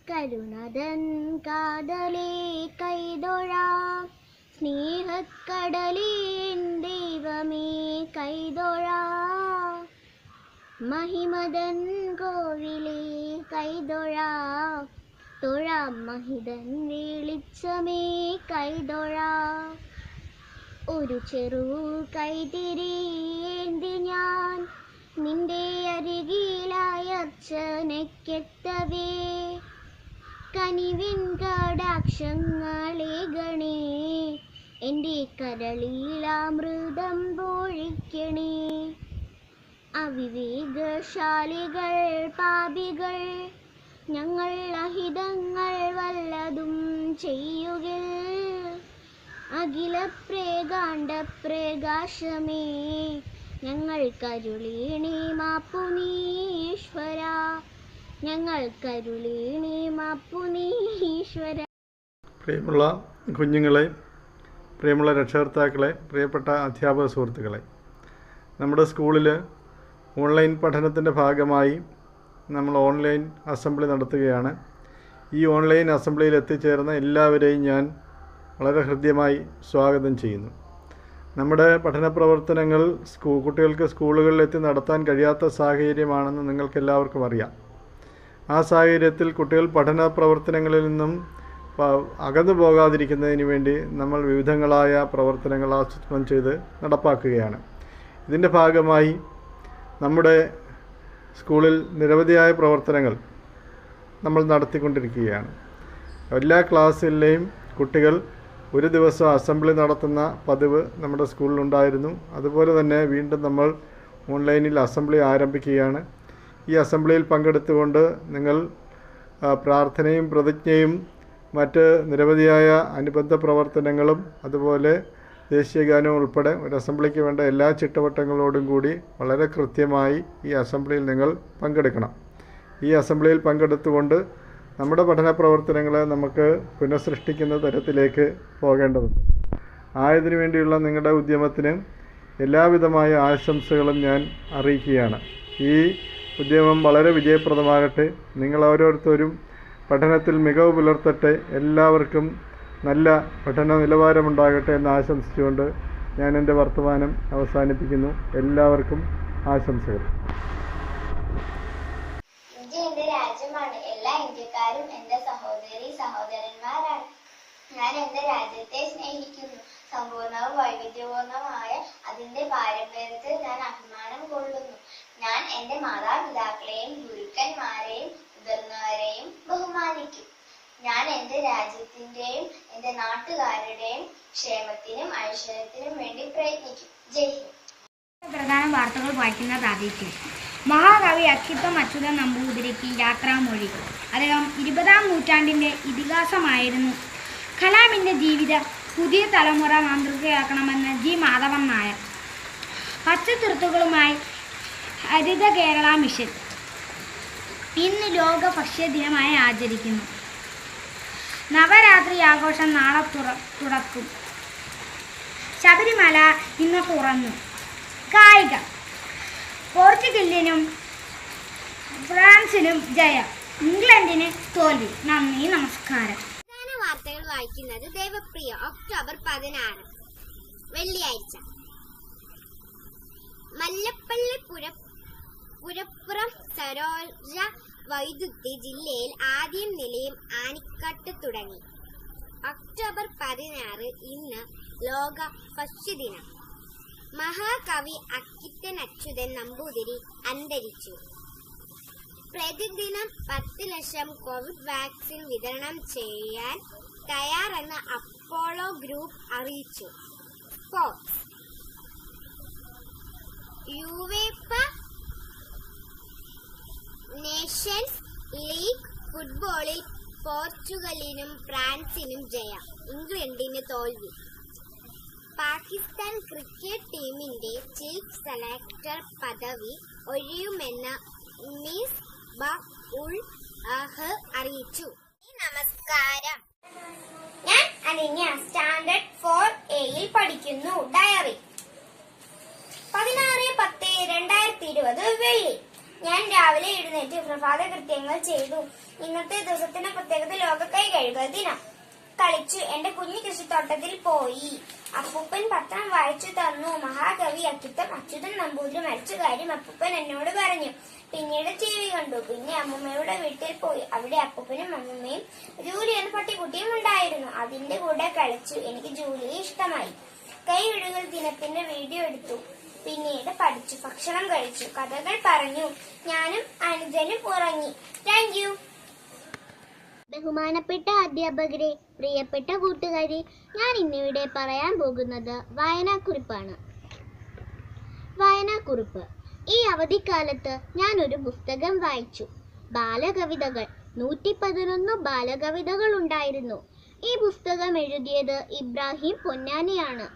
കരുണതൻ കാതലേ കൈതൊഴാം, സ്നേഹക്കടലേ ദൈവമേ കൈതൊഴാം, മഹിമതൻ കോവിലേ കൈതൊഴാം, തൊഴാം മഹിതൻ വെളിച്ചമേ കൈതൊഴാം. ഒരു ചെറു കൈതിരിയേന്തി ഞാൻ നിന്റെ അരികിലായർച്ചനയ്ക്കെത്തവേ, കനിവിൻ കടാക്ഷങ്ങളെ ഗണേ, എൻ്റെ കരളിലാമൃതം പൊഴിക്കണേ. അവിവേകശാലികൾ പാപികൾ ഞങ്ങൾ അഹിതങ്ങൾ വല്ലതും ചെയ്യുകിൽ, അഖില പ്രേകാണ്ഡ പ്രകാശമേ ഞങ്ങൾ കരുളീണി മാപ്പു നീ ഈശ്വര, ഞങ്ങൾ കരുളീണി മാപ്പു നീ ഈശ്വര. പ്രിയമുള്ള കുഞ്ഞുങ്ങളെ, പ്രിയമുള്ള രക്ഷകർത്താക്കളെ, പ്രിയപ്പെട്ട അധ്യാപക സുഹൃത്തുക്കളെ, നമ്മുടെ സ്കൂളിൽ ഓൺലൈൻ പഠനത്തിൻ്റെ ഭാഗമായി നമ്മൾ ഓൺലൈൻ അസംബ്ലി നടത്തുകയാണ്. ഈ ഓൺലൈൻ അസംബ്ലിയിൽ എത്തിച്ചേർന്ന എല്ലാവരെയും ഞാൻ വളരെ ഹൃദ്യമായി സ്വാഗതം ചെയ്യുന്നു. നമ്മുടെ പഠന പ്രവർത്തനങ്ങൾ കുട്ടികൾക്ക് സ്കൂളുകളിലെത്തി നടത്താൻ കഴിയാത്ത സാഹചര്യമാണെന്ന് നിങ്ങൾക്കെല്ലാവർക്കും അറിയാം. ആ സാഹചര്യത്തിൽ കുട്ടികൾ പഠന പ്രവർത്തനങ്ങളിൽ നിന്നും അകന്നു പോകാതിരിക്കുന്നതിന് വേണ്ടി നമ്മൾ വിവിധങ്ങളായ പ്രവർത്തനങ്ങൾ ആസൂത്രണം ചെയ്ത് നടപ്പാക്കുകയാണ്. ഇതിൻ്റെ ഭാഗമായി നമ്മുടെ സ്കൂളിൽ നിരവധിയായ പ്രവർത്തനങ്ങൾ നമ്മൾ നടത്തിക്കൊണ്ടിരിക്കുകയാണ്. എല്ലാ ക്ലാസ്സിലെയും കുട്ടികൾ ഒരു ദിവസം അസംബ്ലി നടത്തുന്ന പതിവ് നമ്മുടെ സ്കൂളിലുണ്ടായിരുന്നു. അതുപോലെ തന്നെ വീണ്ടും നമ്മൾ ഓൺലൈനിൽ അസംബ്ലി ആരംഭിക്കുകയാണ്. ഈ അസംബ്ലിയിൽ പങ്കെടുത്തുകൊണ്ട് നിങ്ങൾ പ്രാർത്ഥനയും പ്രതിജ്ഞയും മറ്റ് നിരവധിയായ അനുബന്ധ പ്രവർത്തനങ്ങളും അതുപോലെ ദേശീയഗാനവും ഉൾപ്പെടെ ഒരു അസംബ്ലിക്ക് വേണ്ട എല്ലാ ചിട്ടവട്ടങ്ങളോടും കൂടി വളരെ കൃത്യമായി ഈ അസംബ്ലിയിൽ നിങ്ങൾ പങ്കെടുക്കണം. ഈ അസംബ്ലിയിൽ പങ്കെടുത്തുകൊണ്ട് നമ്മുടെ പഠന പ്രവർത്തനങ്ങളെ നമുക്ക് പുനഃസൃഷ്ടിക്കുന്ന തരത്തിലേക്ക് പോകേണ്ടതുണ്ട്. ആയതിനു വേണ്ടിയുള്ള നിങ്ങളുടെ ഉദ്യമത്തിന് എല്ലാവിധമായ ആശംസകളും ഞാൻ അറിയിക്കുകയാണ്. ഈ ഉദ്യമം വളരെ വിജയപ്രദമാകട്ടെ. നിങ്ങൾ ഓരോരുത്തരും പഠനത്തിൽ മികവ് പുലർത്തട്ടെ. എല്ലാവർക്കും നല്ല പഠന നിലവാരമുണ്ടാകട്ടെ എന്ന് ആശംസിച്ചുകൊണ്ട് ഞാൻ എൻ്റെ വർത്തമാനം അവസാനിപ്പിക്കുന്നു. എല്ലാവർക്കും ആശംസകൾ. ഇന്ത്യ എൻ്റെ രാജ്യമാണ്. എല്ലാ ഇന്ത്യക്കാരും എൻ്റെ സഹോദരി സഹോദരന്മാരാണ്. ഞാൻ എൻ്റെ രാജ്യത്തെ സ്നേഹിക്കുന്നു. സമ്പൂർണവും വൈവിധ്യപൂർണമായ അതിൻ്റെ പാരമ്പര്യത്തിൽ ഞാൻ അഭിമാനം കൊള്ളുന്നു. ഞാൻ എൻ്റെ മാതാപിതാക്കളെയും ഗുരുക്കന്മാരെയും മുതിർന്നവരെയും ബഹുമാനിക്കും. ഞാൻ എൻ്റെ രാജ്യത്തിൻ്റെയും എൻ്റെ നാട്ടുകാരുടെയും ക്ഷേമത്തിനും ഐശ്വര്യത്തിനും വേണ്ടി പ്രയത്നിക്കും. ജയ് ഹിന്ദ്. പ്രധാന വാർത്തകൾ വായിക്കുന്നത് ആദിത്യം. മഹാകവി അക്കിത്തം അച്യുതൻ നമ്പൂതിരിക്ക് യാത്രാമൊഴി. അദ്ദേഹം 20-ാം നൂറ്റാണ്ടിൻ്റെ ഇതിഹാസമായിരുന്നു. കലാമിൻ്റെ ജീവിതം പുതിയ തലമുറ മാതൃകയാക്കണമെന്ന് ജി മാധവൻ നായർ. പച്ചത്തുരുത്തുകളുമായി ഹരിത കേരള മിഷൻ ഇന്ന് ലോക ഭക്ഷ്യദിനമായി ആചരിക്കുന്നു. നവരാത്രി ആഘോഷം നാളെ തുടക്കും. ശബരിമല ഇന്ന് തുറന്നു. കായികം. പോർച്ചുഗലിനും ഫ്രാൻസിനും ജയം, ഇംഗ്ലണ്ടിന് തോൽവി. നന്ദി, നമസ്കാരം. പ്രധാന വാർത്തകൾ വായിക്കുന്നത് ദേവപ്രിയ. ഒക്ടോബർ 16 വെള്ളിയാഴ്ച. മല്ലപ്പള്ളി പുരപ്പുറം സരോജ വൈദ്യുതി ജില്ലയിൽ ആദ്യം നിലയും ആനിക്കട്ട് തുടങ്ങി. ഒക്ടോബർ 16 ഇന്ന് ലോക ഭക്ഷ്യദിനം. മഹാകവി അക്കിത്തൻ അച്യുതൻ നമ്പൂതിരി അന്തരിച്ചു. പ്രതിദിനം 10 ലക്ഷം കോവിഡ് വാക്സിൻ വിതരണം ചെയ്യാൻ തയ്യാറെന്ന് അപ്പോളോ ഗ്രൂപ്പ് അറിയിച്ചു. സ്പോർട്സ്. യുവേഫ നേഷൻസ് ലീഗ് ഫുട്ബോളിൽ പോർച്ചുഗലിനും ഫ്രാൻസിനും ജയം, ഇംഗ്ലണ്ടിന് തോൽവി. പാകിസ്ഥാൻ ക്രിക്കറ്റ് ടീമിന്റെ ചീഫ് സെലക്ടർ പദവി ഒഴിയുമെന്ന് മിസ്ബാ-ഉൽ ഹഖ് അറിയിച്ചു. നമസ്കാരം, ഞാൻ അനന്യ, സ്റ്റാൻഡേർഡ് 4A പഠിക്കുന്നു. ഡയറി 16/10 ജനുവരി 2020 വെള്ളി. ഞാൻ രാവിലെ എഴുന്നേറ്റ് പ്രഭാത കൃത്യങ്ങൾ ചെയ്തു. ഇന്നത്തെ ദിവസത്തിന്റെ പ്രത്യേകത ലോക കൈ കഴുകൽ ദിനം. കളിച്ചു. എന്റെ കുഞ്ഞു കൃഷിത്തോട്ടത്തിൽ പോയി. അപ്പൂപ്പൻ പത്രം വായിച്ചു തന്നു. മഹാകവി അച്യുതൻ നമ്പൂതിരി മരിച്ച കാര്യം അപ്പൂപ്പൻ എന്നോട് പറഞ്ഞു. പിന്നീട് TV കണ്ടു. പിന്നെ അമ്മൂമ്മയുടെ വീട്ടിൽ പോയി. അവിടെ അപ്പൂപ്പനും അമ്മൂമ്മയും ജൂലി എന്ന പട്ടിക്കുട്ടിയും ഉണ്ടായിരുന്നു. അതിന്റെ കൂടെ കളിച്ചു. എനിക്ക് ജൂലിയെ ഇഷ്ടമായി. കൈ കഴുകൽ ദിനത്തിന്റെ വീഡിയോ എടുത്തു. പിന്നീട് പഠിച്ചു. ഭക്ഷണം കഴിച്ചു. കഥകൾ പറഞ്ഞു. ഞാനും അനുജനും ഉറങ്ങി. Thank you. ബഹുമാനപ്പെട്ട അധ്യാപകരെ, പ്രിയപ്പെട്ട കൂട്ടുകാരെ, ഞാൻ ഇന്നിവിടെ പറയാൻ പോകുന്നത് വായനാക്കുറിപ്പാണ്. വായനാക്കുറിപ്പ്. ഈ അവധിക്കാലത്ത് ഞാൻ ഒരു പുസ്തകം വായിച്ചു. ബാലകവിതകൾ. 111 ബാലകവിതകൾ ഉണ്ടായിരുന്നു. ഈ പുസ്തകം എഴുതിയത് ഇബ്രാഹിം പൊന്നാനിയാണ്.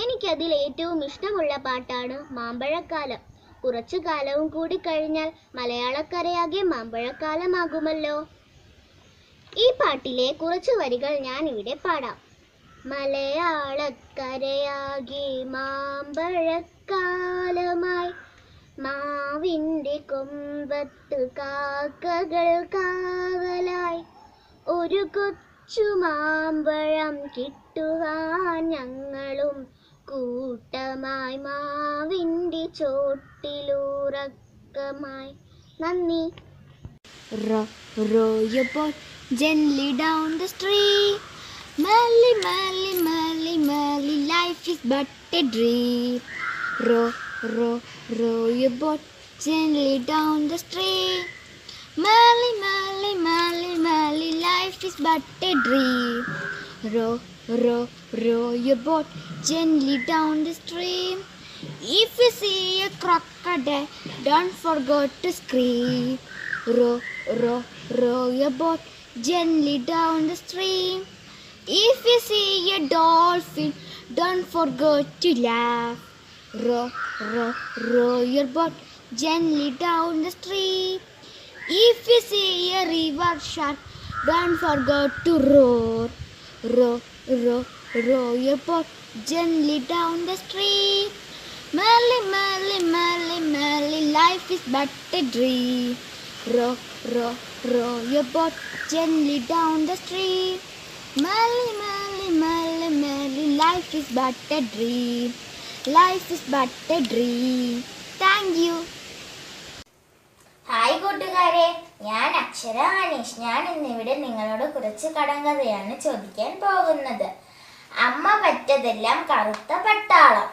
എനിക്കതിൽ ഏറ്റവും ഇഷ്ടമുള്ള പാട്ടാണ് മാമ്പഴക്കാലം. കുറച്ചു കാലവും കൂടി കഴിഞ്ഞാൽ മലയാളക്കരയാകെ മാമ്പഴക്കാലമാകുമല്ലോ. ഈ പാട്ടിലെ കുറച്ചു വരികൾ ഞാൻ ഇവിടെ പാടാം. മലയാളക്കരയാകെ മാമ്പഴക്കാലമായി, മാവിൻ്റെ കൊമ്പത്ത് കാക്കകൾ കാവലായി, ഒരു കൊച്ചു മാമ്പഴം കിട്ടുവാൻ ഞങ്ങളും കൂട്ടമായി മാവിൻ്റെ ചോട്ടിലുറക്കമായി. നന്ദി. Row your boat gently down the stream. Merrily, merrily, merrily, merrily, life is but a dream. Row your boat gently down the stream. Merrily, merrily, merrily, merrily, life is but a dream. Row your boat gently down the stream. If you see a crocodile, don't forget to scream. Row your boat gently down the stream. If you see a dolphin, don't forget to laugh. Row your boat gently down the stream. If you see a river shark, don't forget to roar. Row your boat gently down the stream. Merrily, merrily, merrily, merrily, life is but a dream. Row your boat gently down the stream. Merrily, merrily, merrily, merrily, life is but a dream. Life is but a dream. Thank you. Hi കൂട്ടുകാരെ, ഞാൻ അക്ഷര അനീഷ്. ഞാൻ ഇന്നിവിടെ നിങ്ങളോട് കുറച്ച് കടങ്കഥയാണ് ചോദിക്കാൻ പോകുന്നത്. അമ്മ പറ്റതെല്ലാം കറുത്ത പട്ടാളം.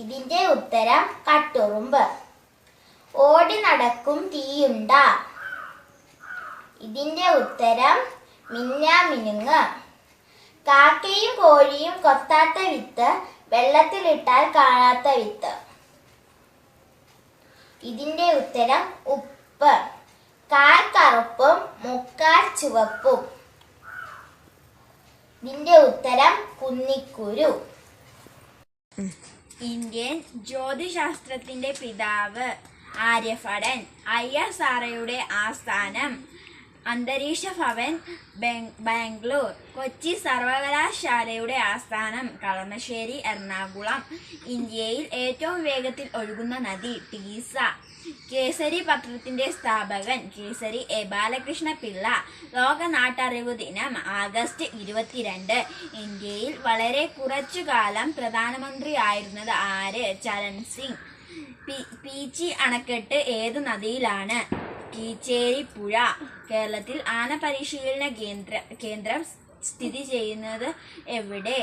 ഇതിന്റെ ഉത്തരം കട്ടുറുമ്പ്. ഓടി നടക്കും തീയുണ്ട. ഇതിന്റെ ഉത്തരം മിന്നാമിനുങ്ങ്. കാക്കയും കോഴിയും കൊത്താത്ത വിത്ത്, വെള്ളത്തിലിട്ടാൽ കാണാത്ത വിത്ത്. ഇതിന്റെ ഉത്തരം ഉപ്പ്. കാൽ കറുപ്പും മുക്കാൽ ചുവപ്പും. ഇതിന്റെ ഉത്തരം കുന്നിക്കുരു. ഇന്ത്യൻ ജ്യോതിശാസ്ത്രത്തിന്റെ പിതാവ് ആര്യഭടൻ. ISROയുടെ ആസ്ഥാനം അന്തരീക്ഷ ഭവൻ ബാംഗ്ലൂർ. കൊച്ചി സർവകലാശാലയുടെ ആസ്ഥാനം കളമശ്ശേരി, എറണാകുളം. ഇന്ത്യയിൽ ഏറ്റവും വേഗത്തിൽ ഒഴുകുന്ന നദി ടീസ. കേസരി പത്രത്തിന്റെ സ്ഥാപകൻ കേസരി എ ബാലകൃഷ്ണ പിള്ള. ലോക നാട്ടറിവ് ദിനം ആഗസ്റ്റ് 22. ഇന്ത്യയിൽ വളരെ കുറച്ചു കാലം പ്രധാനമന്ത്രിയായിരുന്നത് ആര്? ചരൺ സിംഗ്. പീച്ചി അണക്കെട്ട് ഏത് നദിയിലാണ്? കീച്ചേരി പുഴ. കേരളത്തിൽ ആന പരിശീലന കേന്ദ്രം സ്ഥിതി ചെയ്യുന്നത് എവിടെ?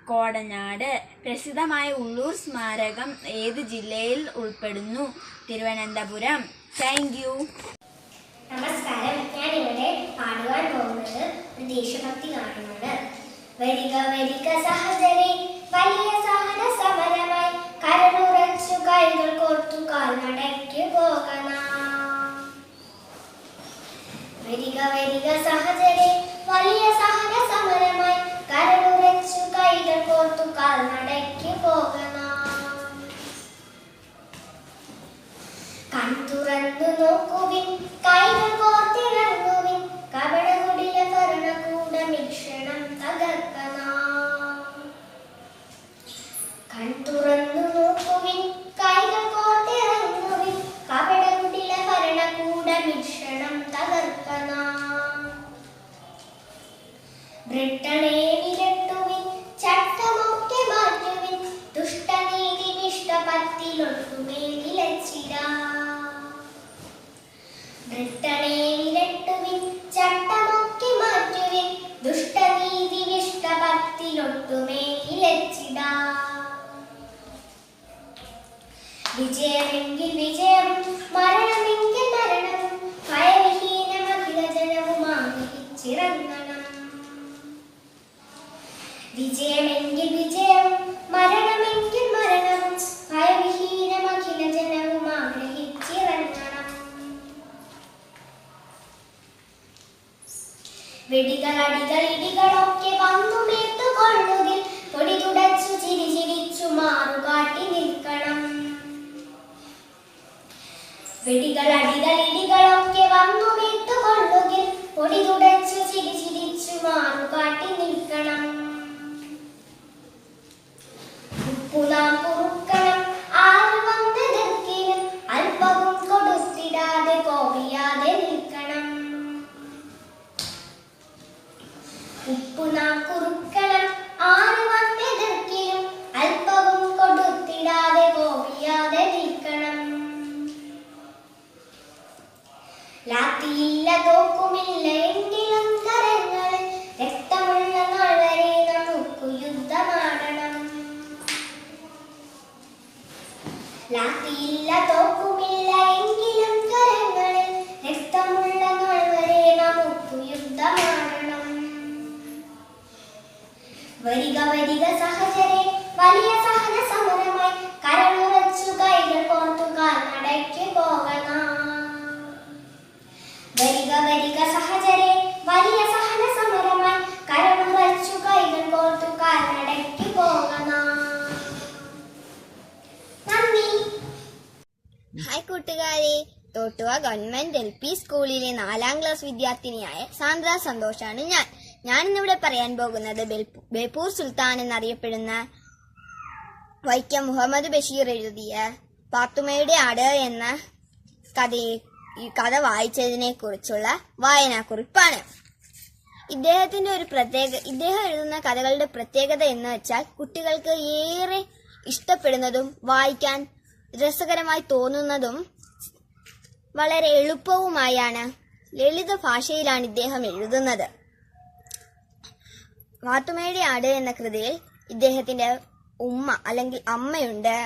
കോടനാട്. പ്രസിദ്ധമായ ഉള്ളൂർ സ്മാരകം ഏത് ജില്ലയിൽ ഉൾപ്പെടുന്നു? തിരുവനന്തപുരം. Thank you. നമസ്കാരം. ഞാൻ ഇവിടെ പാടുവാൻ പോകുന്നത് ഒരു ദേശഭക്തി ഗാനമാണ്. വരിക വരിക സഹചരി, വലിയ സഹന സമരമായി, കരളുറച്ചു കൈകൾ കോർത്തു കാൽനടയ്ക്ക് പോകണം. വരിക വരിക സഹചരി, വലിയ സഹന സമരമായി, കരളുറച്ചു കൈകൾ കോർത്തു കാൽനടയ്ക്ക് പോകണം. കൺ തുറന്നു നോക്കുവിൻ, കൈകൾ കോർത്തിറങ്ങുവിൻ, കപടകുടില ഭരണകൂടമിക്ഷണം തകർക്കണം. കൺ തുറന്നു നോക്കൂ പത്തിലൊട്ടുമേ നിലച്ചിടാ. ദൃഷ്ടനെ വിരട്ടുവിൻ, ചട്ടമൊക്കെ മാറ്റുവിൻ, ദുഷ്ടനീതി വിഷ്ട പത്തിലൊട്ടുമേ നിലച്ചിടാ. വിജയമെങ്കിൽ വിജയം, മരണമെങ്കിൽ മരണം, ഭയവിഹീനമഖില ജനവും ആഗ്രഹിച്ചിറങ്ങണം. വിജയമെങ്കിൽ വിജയം, മരണമെങ്കിൽ മരണം, ഭയവിഹീനമഖില ജനവും ആഗ്രഹിച്ചിറങ്ങണം. വെടികൾ അടികൾ ഇടികളൊക്കെ വന്നു മേത്തുകൊള്ളുകിൽ, പൊടി തുടച്ചു ചിരി ചിരിച്ചു മാറുകാട്ടി നിൽക്കണം. വെടികൾ അടികൾ ഇടികളൊക്കെ വന്നു മേത്തുകൊള്ളുകിൽ, പൊടി തുടച്ചു ചിരി ചിരിച്ചു മാറുകാട്ടി നിൽക്കണം. ഉപ്പുനാം കുറുക്കണം, ആര് വന്നെതിർക്കിലും അല്പവും കൊടുത്തിടാതെ കോപിയാതെ നിൽക്കണം. ഉപ്പുനാം കുറുക്കണം, ആര് വന്നെതിർക്കിലും അല്പവും കൊടുത്തിടാതെ കോപിയാതെ നിൽക്കണം. ലാത്തിയില്ല തോക്കുമില്ല എങ്കിലും കരങ്ങളിൽ, രക്തമുള്ള നാൾ വരെ നമുക്ക് യുദ്ധമാടണം. ലാത്തിയില്ല തോക്കുമില്ല എങ്കിലും കരങ്ങളിൽ, രക്തമുള്ള നാൾ വരെ നമുക്ക് യുദ്ധമാടണം. വരിക വരിക സഹചരെ, വലിയ സഹന സമരമായി, കരളുറച്ചു കൈകൾ കോർത്തു കാൽനടയ്ക്ക് പോകണം. വരിക വരിക സഹചരെ, വലിയ സഹന സമരമായി, കരളുറച്ചു കൈകൾ കോർത്തു കാൽനടയ്ക്ക് പോകണം. നന്ദി. ഹായ് കൂട്ടുകാരെ, തോട്ടുവ ഗവൺമെന്റ് LP സ്കൂളിലെ 4ാം ക്ലാസ് വിദ്യാർത്ഥിനിയായ സാന്ദ്ര സന്തോഷാണ് ഞാൻ ഇന്നിവിടെ പറയാൻ പോകുന്നത് ബേപ്പൂർ സുൽത്താൻ എന്നറിയപ്പെടുന്ന വൈക്കം മുഹമ്മദ് ബഷീർ എഴുതിയ പാത്തുമ്മയുടെ ആട് എന്ന കഥ വായിച്ചതിനെ കുറിച്ചുള്ള വായനാക്കുറിപ്പാണ്. ഇദ്ദേഹം എഴുതുന്ന കഥകളുടെ പ്രത്യേകത എന്ന് വെച്ചാൽ കുട്ടികൾക്ക് ഏറെ ഇഷ്ടപ്പെടുന്നതും വായിക്കാൻ രസകരമായി തോന്നുന്നതും വളരെ എളുപ്പവുമായാണ്, ലളിത ഭാഷയിലാണ് ഇദ്ദേഹം എഴുതുന്നത്. പാത്തുമ്മയുടെ ആട് എന്ന കൃതിയിൽ ഇദ്ദേഹത്തിന്റെ ഉമ്മ അല്ലെങ്കിൽ അമ്മയുണ്ട്,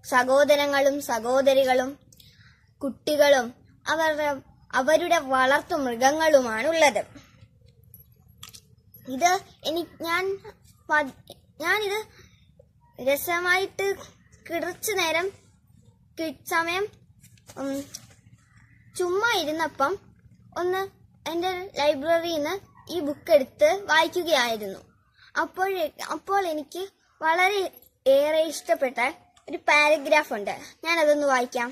സഹോദരങ്ങളും സഹോദരികളും കുട്ടികളും അവരുടെ വളർത്തു മൃഗങ്ങളുമാണുള്ളത്. ഞാനിത് രസമായിട്ട് കുറച്ചു നേരം സമയം ചുമ്മാ ഇരുന്നപ്പം എൻ്റെ ലൈബ്രറിയിൽ നിന്ന് ഈ ബുക്ക് എടുത്ത് വായിക്കുകയായിരുന്നു. അപ്പോൾ എനിക്ക് വളരെ ഏറെ ഇഷ്ടപ്പെട്ട ഒരു പാരഗ്രാഫ് ഉണ്ട്. ഞാനതൊന്ന് വായിക്കാം.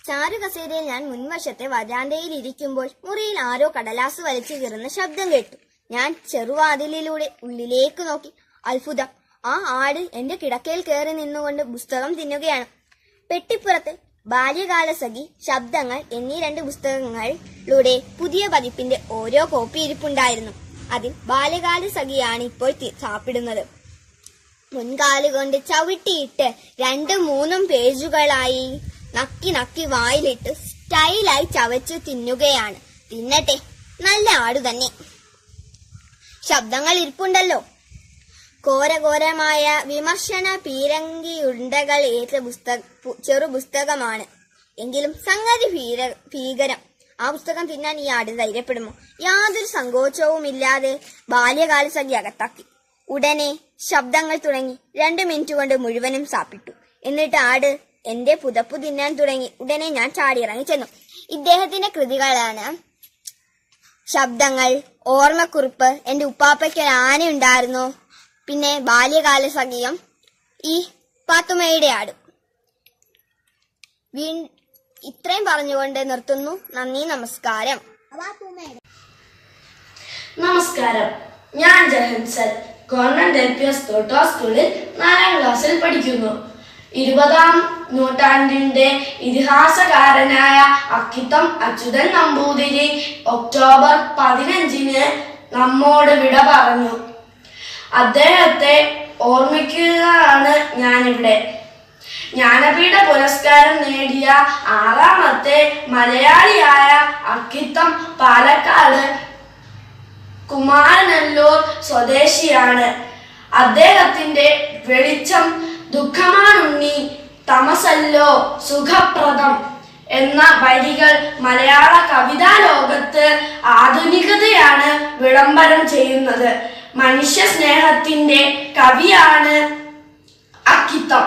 ചാരു കസേരയിൽ ഞാൻ മുൻവശത്തെ വരാന്തയിൽ ഇരിക്കുമ്പോൾ മുറിയിൽ ആരോ കടലാസ് വലിച്ചു കീറുന്ന ശബ്ദം കേട്ടു. ഞാൻ ചെറുവാതിലിലൂടെ ഉള്ളിലേക്ക് നോക്കി. അത്ഭുതം! ആ ആട് എന്റെ കിടക്കയിൽ കയറി നിന്നുകൊണ്ട് പുസ്തകം തിന്നുകയാണ്. പെട്ടിപ്പുറത്ത് ബാല്യകാലസഖി, ശബ്ദങ്ങൾ എന്നീ 2 പുസ്തകങ്ങളുടെ പുതിയ പതിപ്പിന്റെ ഓരോ കോപ്പി ഇരിപ്പുണ്ടായിരുന്നു. അതിൽ ബാല്യകാലസഖിയാണ് ഇപ്പോൾ സാപ്പിടുന്നത്. മുൻകാലുകൊണ്ട് ചവിട്ടിയിട്ട് 2-3 പേജുകളായി നക്കി നക്കി വായിലിട്ട് സ്റ്റൈലായി ചവച്ചു തിന്നുകയാണ്. തിന്നട്ടെ, നല്ല ആടു തന്നെ. ശബ്ദങ്ങൾ ഇരിപ്പുണ്ടല്ലോ. ഘോരഘോരമായ വിമർശന പീരങ്കിയുണ്ടകൾ ഏറ്റ ചെറു പുസ്തകമാണ്. എങ്കിലും സംഗതി ഭീകരം. ആ പുസ്തകം തിന്നാൻ ഈ ആട് ധൈര്യപ്പെടുമോ? യാതൊരു സങ്കോചവുമില്ലാതെ ബാല്യകാലസഖി അകത്താക്കി. ഉടനെ ശബ്ദങ്ങൾ തുടങ്ങി. 2 മിനിറ്റ് കൊണ്ട് മുഴുവനും സാപ്പിട്ടു. എന്നിട്ട് ആട് എന്റെ പുതപ്പു തിന്നാൻ തുടങ്ങി. ഉടനെ ഞാൻ ചാടിയിറങ്ങി ചെന്നു. ഇദ്ദേഹത്തിന്റെ കൃതികളാണ് ശബ്ദങ്ങൾ, ഓർമ്മക്കുറിപ്പ്, എന്റെ ഉപ്പാപ്പയ്ക്ക് ഒരു ആനയുണ്ടായിരുന്നു, പിന്നെ ബാല്യകാലസഖിയും ഈ പാത്തുമ്മയുടെ ആടും. ഇത്രയും പറഞ്ഞുകൊണ്ട് നിർത്തുന്നു. നന്ദി, നമസ്കാരം. നമസ്കാരം, ഞാൻ ജഹൻസൽ ഗവൺമെന്റ് LPS തോട്ടുവ സ്കൂളിൽ 4ാം ക്ലാസ്സിൽ പഠിക്കുന്നു. 20ാം നൂറ്റാണ്ടിന്റെ ഇതിഹാസകാരനായ അക്കിത്തം അച്യുതൻ നമ്പൂതിരി ഒക്ടോബർ 15-ന് നമ്മോട് വിട പറഞ്ഞു. അദ്ദേഹത്തെ ഓർമ്മിക്കുകയാണ് ഞാനിവിടെ. ജ്ഞാനപീഠ പുരസ്കാരം നേടിയ 6ാമത്തെ മലയാളിയായ അക്കിത്തം പാലക്കാട് കുമാരനല്ലൂർ സ്വദേശിയാണ്. അദ്ദേഹത്തിന്റെ വെളിച്ചം ദുഃഖമാണുണ്ണി തമസല്ലോ സുഖപ്രദം എന്ന വരികൾ മലയാള കവിതാ ലോകത്ത് ആധുനികതയാണ് വിളംബരം ചെയ്യുന്നത്. മനുഷ്യ സ്നേഹത്തിന്റെ കവിയാണ് അക്കിത്തം.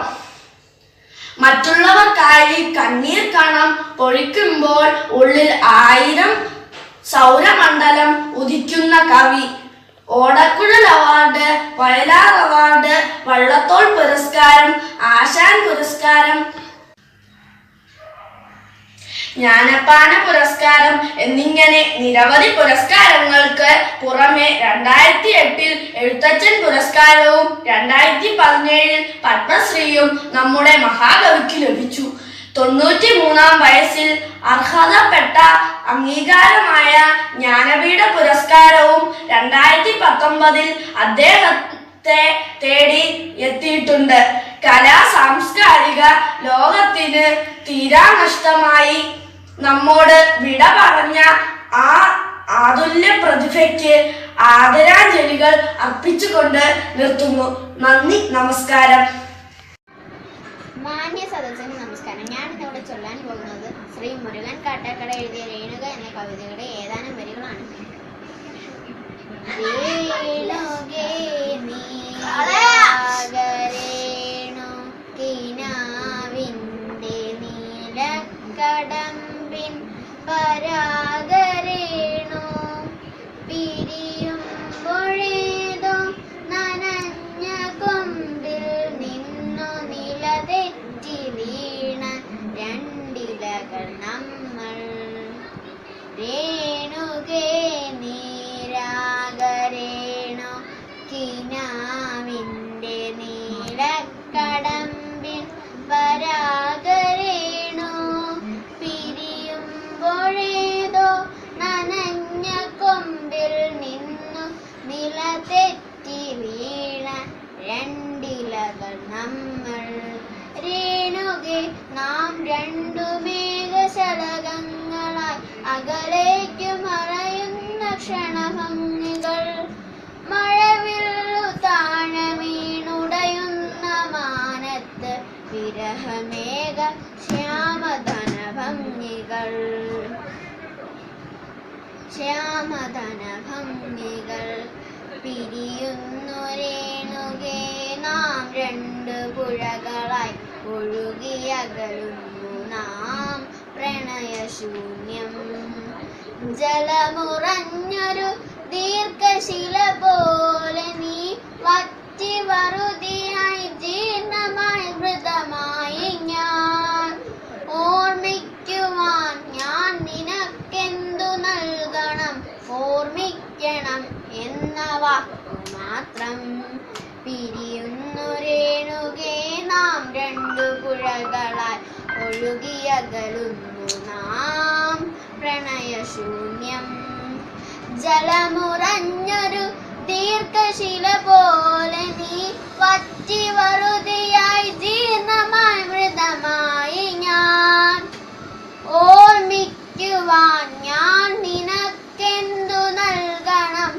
മറ്റുള്ളവർക്കായി കണ്ണീർ കണം പൊഴിക്കുമ്പോൾ ഉള്ളിൽ 1000 സൗരമണ്ഡലം ഉദിക്കുന്ന കവി. ഓടക്കുഴൽ അവാർഡ്, വയലാർ അവാർഡ്, വള്ളത്തോൾ പുരസ്കാരം, ആശാൻ പുരസ്കാരം, ജ്ഞാനപ്പാന പുരസ്കാരം എന്നിങ്ങനെ നിരവധി പുരസ്കാരങ്ങൾക്ക് പുറമെ 2008 എഴുത്തച്ഛൻ പുരസ്കാരവും 2017 പത്മശ്രീയും നമ്മുടെ മഹാകവിക്ക് ലഭിച്ചു. 93-ാം വയസ്സിൽ അർഹതപ്പെട്ട അംഗീകാരമായ ജ്ഞാനപീഠ പുരസ്കാരവും 2019 അദ്ദേഹത്തെ തേടി എത്തിയിട്ടുണ്ട്. കലാ സാംസ്കാരിക ലോകത്തിന് തീരാനഷ്ടമായി നമ്മോട് വിട പറഞ്ഞ ആ അതുല്യ പ്രതിഭയ്ക്ക് ആദരാഞ്ജലികൾ അർപ്പിച്ചുകൊണ്ട് നിർത്തുന്നു. നന്ദി, നമസ്കാരം. മാന്യ സദസ്സിന് നമസ്കാരം. ഞാൻ ഇന്നിവിടെ ചൊല്ലാൻ പോകുന്നത് ശ്രീ മുരുകൻ കാട്ടാക്കട എഴുതിയ രേണുക എന്ന കവിതയുടെ ഏതാനും വരികളാണ്. രേണുകേ നീരാഗരേണു കിനാവിന്റെ നീലക്കടമ്പിൻ പരാഗരേണു പിരിയുമ്പോഴേതോ നനഞ്ഞ കൊമ്പിൽ നിന്നു നിലതെറ്റി വീണ രണ്ടിലകൾ നമ്മൾ. രേണുകേ നീരാഗരേണു കിനാവിന്റെ നീലക്കടമ്പിൻ പരാഗരേണു പിരിയുമ്പോഴേതോ നനഞ്ഞ കൊമ്പിൽ നിന്നു നിലതെറ്റി വീണ രണ്ടിലകൾ നമ്മൾ. രേണുകെ നാം രണ്ടു മേഘശലകങ്ങളായി അകലേക്കു മറയുന്ന ക്ഷണഭംഗികൾ. മഴവില്ലു താഴമീണുടയുന്ന മാനത്ത് വിരഹമേഘ ശ്യാമധനഭംഗികൾ. ശ്യാമധനഭംഗികൾ പിരിയുന്നു രേണുകേ നാം രണ്ടു പുഴകളായി ഒഴുകിയകലുന്നു നാം പ്രണയശൂന്യം. ജലമുറഞ്ഞൊരു ദീർഘശില പോലെ നീ വറ്റി വറുതിയായി ജീർണമായി മൃതമായി ഞാൻ. ഓർമ്മിക്കുവാൻ ഞാൻ നിനക്കെന്തു നൽകണം, ഓർമ്മിക്കണം എന്ന വാക്കു മാത്രം. പിരിയുന്നു രേണുകേ നാം രണ്ടു പുഴകളായി ഒഴുകിയകലുന്നു നാം പ്രണയശൂന്യം. ജലമുറഞ്ഞൊരു ദീർഘശില പോലെ നീ വറ്റി വറുതിയായി ജീർണമായി മൃതമായി ഞാൻ. ഓർമ്മിക്കുവാൻ ഞാൻ നിനക്കെന്തു നൽകണം,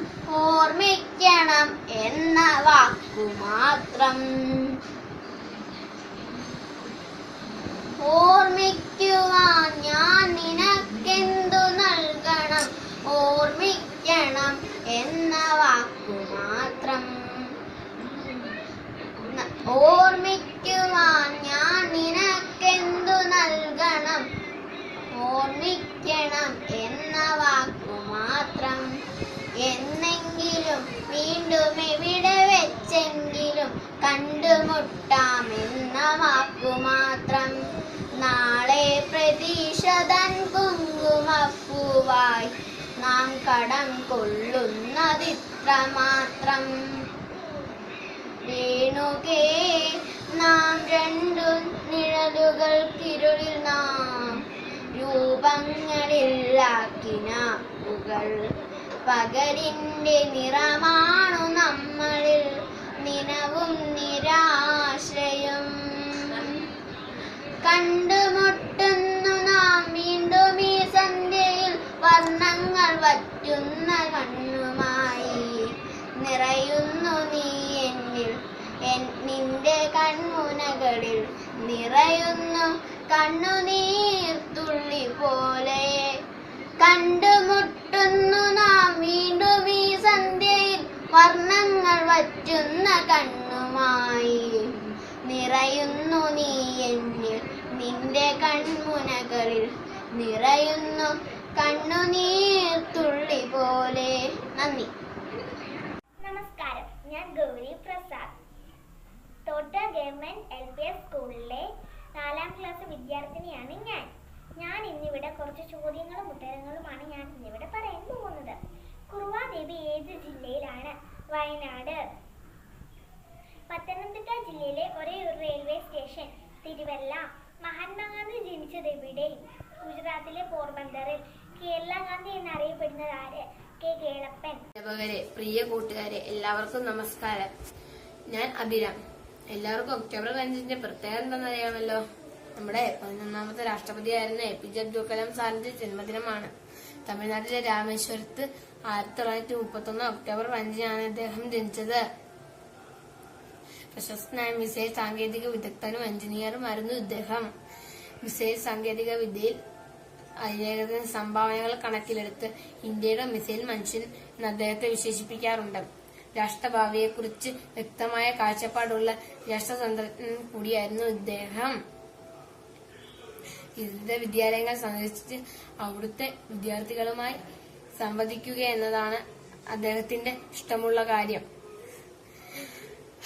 ഓർമ്മിക്കണം എന്ന വാക്കു മാത്രം. ഓർമ്മിക്കുവാൻ ഞാൻ നിനക്കെന്തു നൽകണം, ഓർമ്മിക്കണം എന്ന വാക്കു മാത്രം. ഓർമ്മിക്കുവാൻ ഞാൻ നിനക്കെന്തു നൽകണം, ഓർമ്മിക്കണം എന്ന വാക്കു മാത്രം. എന്നെങ്കിലും വീണ്ടും എവിടെ വെച്ചെങ്കിലും കണ്ടുമുട്ടാമെന്ന വാക്കു മാത്രം. നാളെ പ്രതീക്ഷ തൻ കുങ്കുമപ്പൂവായി നാം കടം കൊള്ളുന്നതിത്ര മാത്രം. രേണുകേ നാം രണ്ടു നിഴലുകൾക്കിരുളിൽ നാം രൂപങ്ങളില്ലാക്കിനാക്കുകൾ. പകലിന്റെ നിറമാണു നമ്മളിൽ നിനവും നിരാശ്രയും. കണ്ടുമുട്ടുന്നു നാം വീണ്ടും ഈ സന്ധ്യയിൽ, വർണ്ണങ്ങൾ വറ്റുന്ന കണ്ണുമായി. നിറയുന്നു നീ എന്നിൽ, നിന്റെ കൺമുനകളിൽ നിറയുന്നു കണ്ണുനീർത്തുള്ളി പോലെ. കണ്ടുമുട്ടുന്നു നാം വീണ്ടും ഈ സന്ധ്യയിൽ, വർണ്ണങ്ങൾ വറ്റുന്ന കണ്ണുമായി. നിറയുന്നു നീ എന്നിൽ, നിന്റെ കൺമുനകളിൽ നിറയുന്നു കണ്ണുനീർത്തുള്ളി പോലെ. നന്ദി. നമസ്കാരം, ഞാൻ ഗൗരി പ്രസാദ്. തോട്ട ഗവൺമെന്റ് LPS സ്കൂളിലെ 4ാം ക്ലാസ് വിദ്യാർത്ഥിനിയാണ് ഞാൻ ഇന്നിവിടെ കുറച്ച് ചോദ്യങ്ങളും ഉത്തരങ്ങളുമാണ് ഞാൻ ഇന്നിവിടെ പറയാൻ പോകുന്നത്. കുറുവാദേവി ഏത് ജില്ലയിലാണ്? വയനാട്. പത്തനംതിട്ട ജില്ലയിലെ ഒരേ ഒരു റെയിൽവേ സ്റ്റേഷൻ തിരുവല്ല. മഹാത്മാഗാന്ധി ജനിച്ചത് എവിടെ? ഗുജറാത്തിലെ പോർബന്ദറിൽ. കേരള ഗാന്ധി എന്നറിയപ്പെടുന്നത് ആര്? കെ കേളപ്പൻ. അധ്യാപകരെ, പ്രിയ കൂട്ടുകാരെ, എല്ലാവർക്കും നമസ്കാരം. ഞാൻ അഭിരാം. എല്ലാവർക്കും ഒക്ടോബർ 5 പ്രത്യേകത എന്താണെന്നറിയാമല്ലോ. നമ്മുടെ 11ാമത്തെ രാഷ്ട്രപതിയായിരുന്ന APJ അബ്ദുൽ കലാം സാറിന്റെ ജന്മദിനമാണ്. തമിഴ്നാട്ടിലെ രാമേശ്വരത്ത് 1931 ഒക്ടോബർ 5 അദ്ദേഹം ജനിച്ചത്. പ്രശസ്തനായ മിസൈൽ സാങ്കേതിക വിദഗ്ധനും എഞ്ചിനീയറുമായിരുന്നു ഇദ്ദേഹം. മിസൈൽ സാങ്കേതിക വിദ്യയിൽ അതിവേഗ സംഭാവനകൾ കണക്കിലെടുത്ത് ഇന്ത്യയുടെ മിസൈൽ മനുഷ്യൻ എന്ന് അദ്ദേഹത്തെ വിശേഷിപ്പിക്കാറുണ്ട്. രാഷ്ട്രഭാവിയെക്കുറിച്ച് വ്യക്തമായ കാഴ്ചപ്പാടുള്ള രാഷ്ട്രതന്ത്രജ്ഞൻ കൂടിയായിരുന്നു ഇദ്ദേഹം. വിവിധ വിദ്യാലയങ്ങൾ സന്ദർശിച്ച് അവിടുത്തെ വിദ്യാർത്ഥികളുമായി സംവദിക്കുക എന്നതാണ് അദ്ദേഹത്തിന്റെ ഇഷ്ടമുള്ള കാര്യം.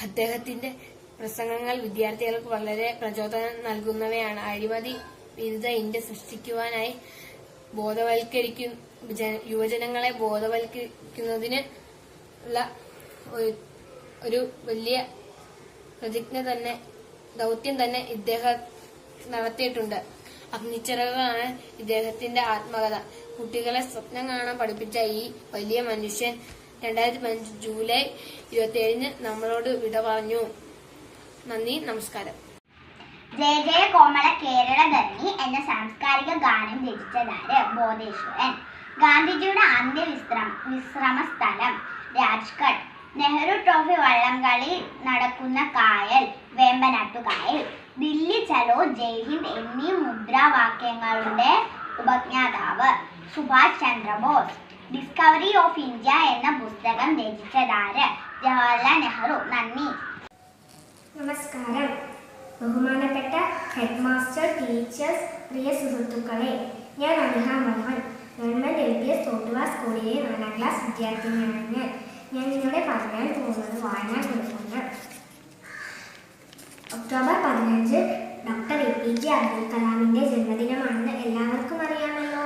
അദ്ദേഹത്തിന്റെ പ്രസംഗങ്ങൾ വിദ്യാർത്ഥികൾക്ക് വളരെ പ്രചോദനം നൽകുന്നവയാണ്. അഴിമതി വിരുദ്ധ ഇന്ത്യ സൃഷ്ടിക്കുവാനായി യുവജനങ്ങളെ ബോധവൽക്കരിക്കുന്നതിന് ഉള്ള ഒരു വലിയ ദൗത്യം തന്നെ ഇദ്ദേഹം നടത്തിയിട്ടുണ്ട്. അഗ്നിച്ചിറകുകളാണ് ഇദ്ദേഹത്തിന്റെ ആത്മകഥ. കുട്ടികളെ സ്വപ്നം കാണാൻ പഠിപ്പിച്ച ഈ വലിയ മനുഷ്യൻ 2015 ജൂലൈ 27 നമ്മളോട് വിട പറഞ്ഞു. നന്ദി, നമസ്കാരം. ജയ ജയ കോമള കേരളധരണി എന്ന സാംസ്കാരിക ഗാനം രചിച്ചതാര്? ബോധേശ്വരൻ. ഗാന്ധിജിയുടെ വിശ്രമ സ്ഥലം രാജ്ഘട്ട്. നെഹ്റു ട്രോഫി വള്ളംകളി നടക്കുന്ന കായൽ വേമ്പനാട്ടുകായൽ. ദില്ലി ചലോ, ജയ് ഹിന്ദ് എന്നീ മുദ്രാവാക്യങ്ങളുടെ ഉപജ്ഞാതാവ് Subhash Chandrabose. Discovery of India എന്ന പുസ്തകം രചിച്ചതാര്? ജവഹർലാൽ നെഹ്റു. നന്ദി. നമസ്കാരം. ബഹുമാനപ്പെട്ട ഹെഡ് മാസ്റ്റർ, ടീച്ചേഴ്സ്, പ്രിയ സുഹൃത്തുക്കളെ, ഞാൻ അനിഹ മോഹൻ. ഗവൺമെന്റ് LPS തോട്ടുവ സ്കൂളിലെ 4ാം ക്ലാസ് വിദ്യാർത്ഥിനിയാണ് ഞാൻ നിങ്ങളെ പറയാൻ പോകുന്നത് വായനാ കുറിപ്പാണ്. ഒക്ടോബർ 15 ഡോക്ടർ APJ അബ്ദുൽ കലാമിന്റെ ജന്മദിനമാണെന്ന് എല്ലാവർക്കും അറിയാമല്ലോ.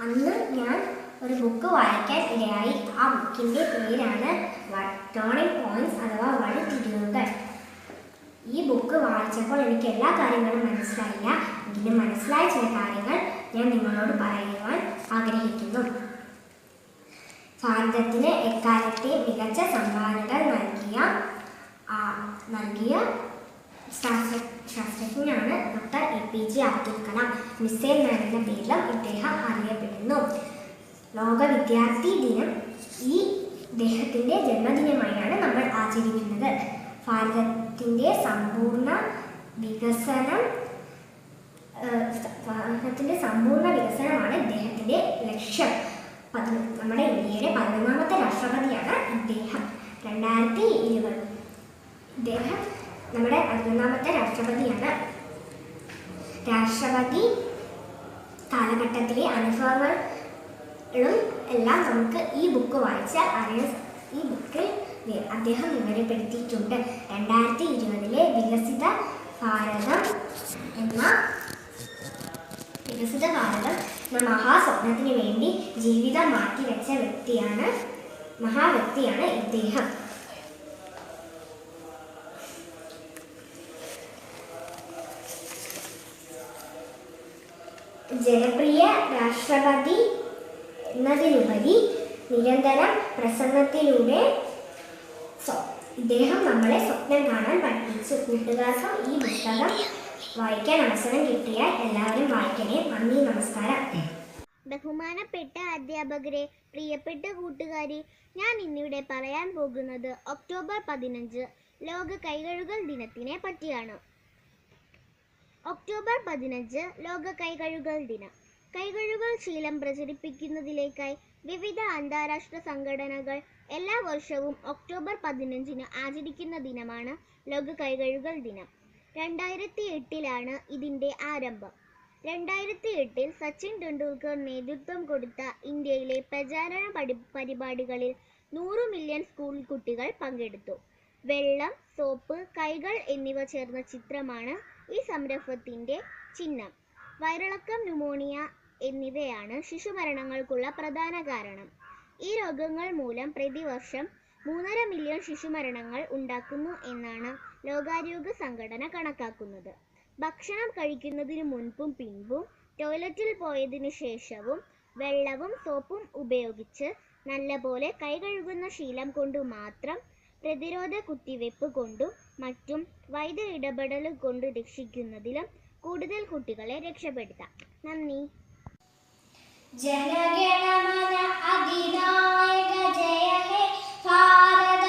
അന്ന് ഞാൻ ഒരു ബുക്ക് വായിക്കാൻ ഇടയായി. ആ ബുക്കിന്റെ പേരാണ് ടേണിംഗ് പോയിന്റ്സ് അഥവാ വഴിത്തിരിവുകൾ. ഈ ബുക്ക് വായിച്ചപ്പോൾ എനിക്ക് എല്ലാ കാര്യങ്ങളും മനസ്സിലായില്ല. എങ്കിലും മനസ്സിലായ ചില കാര്യങ്ങൾ ഞാൻ നിങ്ങളോട് പറയുവാൻ ആഗ്രഹിക്കുന്നു. ഭാരതത്തിന് എക്കാലത്തെ മികച്ച സംഭാവനകൾ നൽകിയ ശാസ്ത്രജ്ഞനാണ് doctor APJ Abdul Kalam. Missile മാൻ എന്ന പേരിലും ഇദ്ദേഹം അറിയപ്പെടുന്നു. ലോക വിദ്യാർത്ഥി ദിനം ഈ ഇദ്ദേഹത്തിന്റെ ജന്മദിനമായാണ് നമ്മൾ ആചരിക്കുന്നത്. ഭാരതത്തിന്റെ സമ്പൂർണ്ണ വികസനമാണ് ഇദ്ദേഹത്തിന്റെ ലക്ഷ്യം. നമ്മുടെ ഇന്ത്യയുടെ 11ാമത്തെ രാഷ്ട്രപതിയാണ് ഇദ്ദേഹം. 2020 ഇദ്ദേഹം നമ്മുടെ 11ാമത്തെ രാഷ്ട്രപതിയാണ്. രാഷ്ട്രപതി കാലഘട്ടത്തിലെ അനുഭവങ്ങളും എല്ലാം നമുക്ക് ഈ ബുക്ക് വായിച്ചാൽ അറിയാം. ഈ ബുക്കിൽ അദ്ദേഹം വിവരപ്പെടുത്തിയിട്ടുണ്ട്. 2020 വികസിത ഭാരതം എന്ന മഹാസ്വപ്നത്തിന് വേണ്ടി ജീവിതം മാറ്റിവെച്ച മഹാവ്യക്തിയാണ് ഇദ്ദേഹം. ജനപ്രിയ രാഷ്ട്രപതി എന്നതിലുപരി നിരന്തരം പ്രസംഗത്തിലൂടെ ഇദ്ദേഹം നമ്മളെ സ്വപ്നം കാണാൻ പഠിപ്പിച്ചു. കൂട്ടുകാർക്കും ഈ പുസ്തകം വായിക്കാൻ അവസരം കിട്ടിയാൽ എല്ലാവരും വായിക്കണേ. നന്ദി, നമസ്കാരം. ബഹുമാനപ്പെട്ട അധ്യാപകരെ, പ്രിയപ്പെട്ട കൂട്ടുകാരി, ഞാൻ ഇന്നിവിടെ പറയാൻ പോകുന്നത് ഒക്ടോബർ 15 ലോക കൈകഴുകൽ ദിനത്തിനെ പറ്റിയാണ്. ഒക്ടോബർ 15 ലോക കൈകഴുകൽ ദിനം. കൈകഴുകൽ ശീലം പ്രചരിപ്പിക്കുന്നതിലേക്കായി വിവിധ അന്താരാഷ്ട്ര സംഘടനകൾ എല്ലാ വർഷവും ഒക്ടോബർ 15 ആചരിക്കുന്ന ദിനമാണ് ലോക കൈകഴുകൽ ദിനം. 2008 ഇതിന്റെ ആരംഭം. 2008 സച്ചിൻ ടെണ്ടുൽക്കർ നേതൃത്വം കൊടുത്ത ഇന്ത്യയിലെ പ്രചാരണ പരിപാടികളിൽ 100 മില്യൺ സ്കൂൾ കുട്ടികൾ പങ്കെടുത്തു. വെള്ളം, സോപ്പ്, കൈകൾ എന്നിവ ചേർന്ന ചിത്രമാണ് ഈ സംരംഭത്തിന്റെ ചിഹ്നം. വയറിളക്കം, ന്യൂമോണിയ എന്നിവയാണ് ശിശുമരണങ്ങൾക്കുള്ള പ്രധാന കാരണം. ഈ രോഗങ്ങൾ മൂലം പ്രതിവർഷം 3.5 മില്യൺ ശിശുമരണങ്ങൾ ഉണ്ടാക്കുന്നു എന്നാണ് ലോകാരോഗ്യ സംഘടന കണക്കാക്കുന്നത്. ഭക്ഷണം കഴിക്കുന്നതിന് മുൻപും പിൻപും, ടോയ്ലറ്റിൽ പോയതിനു ശേഷവും വെള്ളവും സോപ്പും ഉപയോഗിച്ച് നല്ലപോലെ കൈ കഴുകുന്ന ശീലം കൊണ്ടു മാത്രം പ്രതിരോധ കുത്തിവയ്പ് കൊണ്ടും മറ്റും വൈദ്യ ഇടപെടൽ കൊണ്ട് രക്ഷിക്കുന്നതിലും കൂടുതൽ കുട്ടികളെ രക്ഷപ്പെടുത്താം. നന്ദി. ജനഗണമന അധിനായക ജയ ഹേ ഭാരത